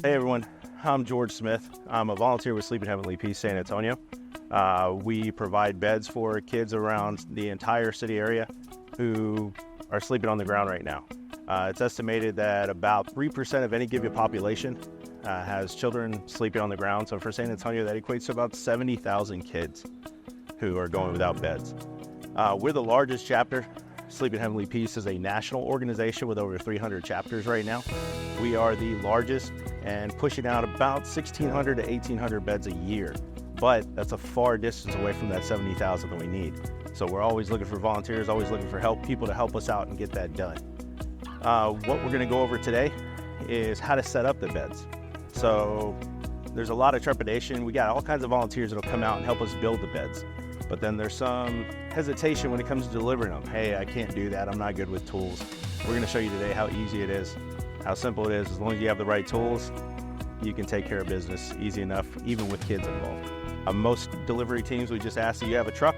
Hey everyone, I'm George Smith. I'm a volunteer with Sleep in Heavenly Peace San Antonio. We provide beds for kids around the entire city area who are sleeping on the ground right now. It's estimated that about 3% of any given population has children sleeping on the ground. So for San Antonio, that equates to about 70,000 kids who are going without beds. We're the largest chapter. Sleep in Heavenly Peace is a national organization with over 300 chapters right now. We are the largest and pushing out about 1,600 to 1,800 beds a year. But that's a far distance away from that 70,000 that we need. So we're always looking for volunteers, always looking for people to help us out and get that done. What we're gonna go over today is how to set up the beds. So there's a lot of trepidation. We got all kinds of volunteers that'll come out and help us build the beds. But then there's some hesitation when it comes to delivering them. Hey, I can't do that, I'm not good with tools. We're gonna show you today how easy it is, how simple it is. As long as you have the right tools, you can take care of business easy enough, even with kids involved. Most delivery teams, we just ask that you have a truck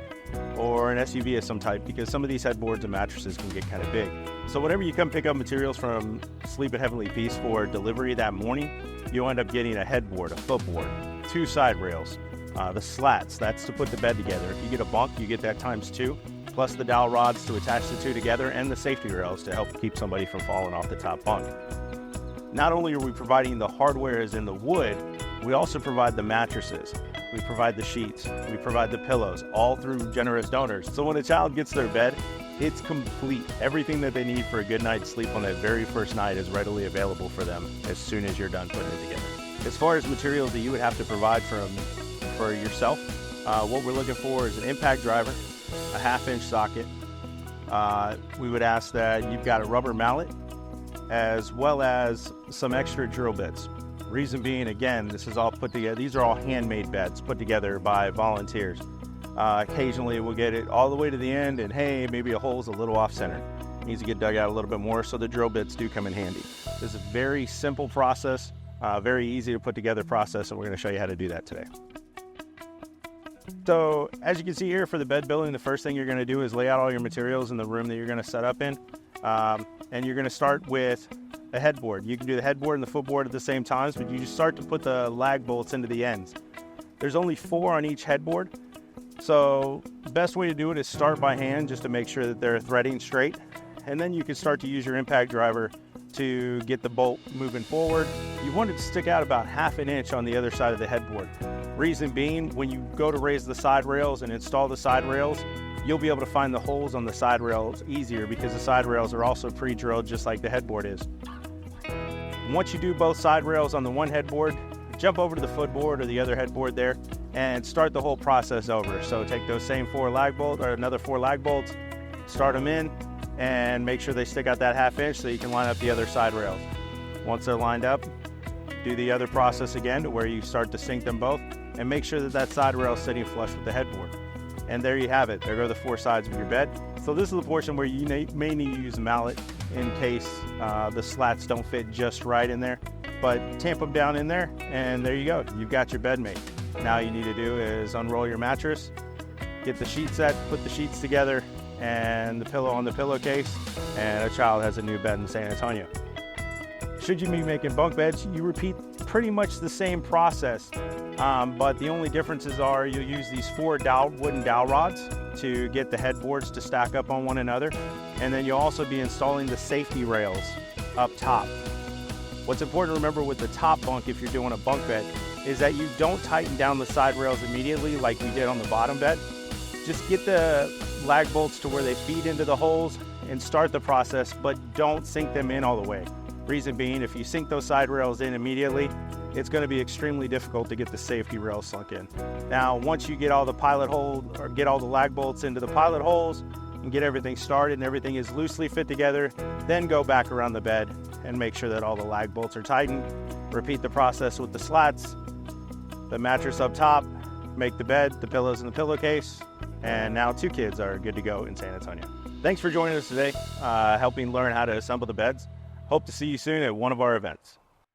or an SUV of some type, because some of these headboards and mattresses can get kind of big. So whenever you come pick up materials from Sleep in Heavenly Peace for delivery that morning, you'll end up getting a headboard, a footboard, 2 side rails, the slats, that's to put the bed together. If you get a bunk, you get that ×2, plus the dowel rods to attach the two together, and the safety rails to help keep somebody from falling off the top bunk. Not only are we providing the hardware as in the wood, we also provide the mattresses, we provide the sheets, we provide the pillows, all through generous donors. So when a child gets their bed, it's complete. Everything that they need for a good night's sleep on that very first night is readily available for them as soon as you're done putting it together. As far as materials that you would have to provide for yourself, what we're looking for is an impact driver, a 1/2-inch socket. We would ask that you've got a rubber mallet, as well as some extra drill bits. Reason being, again, this is all put together. These are all handmade beds put together by volunteers. Occasionally we'll get it all the way to the end and hey, maybe a hole's a little off center. It needs to get dug out a little bit more, so the drill bits do come in handy. This is a very simple process, very easy to put together process, and we're gonna show you how to do that today. So as you can see here for the bed building, the first thing you're gonna do is lay out all your materials in the room that you're gonna set up in. And you're gonna start with a headboard. You can do the headboard and the footboard at the same times, but you just start to put the lag bolts into the ends. There's only 4 on each headboard. So the best way to do it is start by hand, just to make sure that they're threading straight. And then you can start to use your impact driver to get the bolt moving forward. You want it to stick out about 1/2 inch on the other side of the headboard. Reason being, when you go to raise the side rails and install the side rails, you'll be able to find the holes on the side rails easier, because the side rails are also pre-drilled just like the headboard is. Once you do both side rails on the one headboard, jump over to the footboard or the other headboard there and start the whole process over. So take those same 4 lag bolts, or another 4 lag bolts, start them in, and make sure they stick out that 1/2 inch so you can line up the other side rails. Once they're lined up, do the other process again to where you start to sync them both, and make sure that that side rail is sitting flush with the headboard. And there you have it. There go the 4 sides of your bed. So this is the portion where you may need to use a mallet in case the slats don't fit just right in there. But tamp them down in there, and there you go. You've got your bed made. Now all you need to do is unroll your mattress, get the sheet set, put the sheets together, and the pillow on the pillowcase, and a child has a new bed in San Antonio. Should you be making bunk beds, you repeat pretty much the same process, but the only differences are you'll use these 4 wooden dowel rods to get the headboards to stack up on one another, and then you'll also be installing the safety rails up top. What's important to remember with the top bunk, if you're doing a bunk bed, is that you don't tighten down the side rails immediately like we did on the bottom bed. Just get the lag bolts to where they feed into the holes and start the process, but don't sink them in all the way. Reason being, if you sink those side rails in immediately, it's going to be extremely difficult to get the safety rails sunk in. Now, once you get all the pilot hole, or get all the lag bolts into the pilot holes and get everything started and everything is loosely fit together, then go back around the bed and make sure that all the lag bolts are tightened. Repeat the process with the slats, the mattress up top, make the bed, the pillows, and the pillowcase, and now 2 kids are good to go in San Antonio. Thanks for joining us today, helping learn how to assemble the beds. Hope to see you soon at one of our events.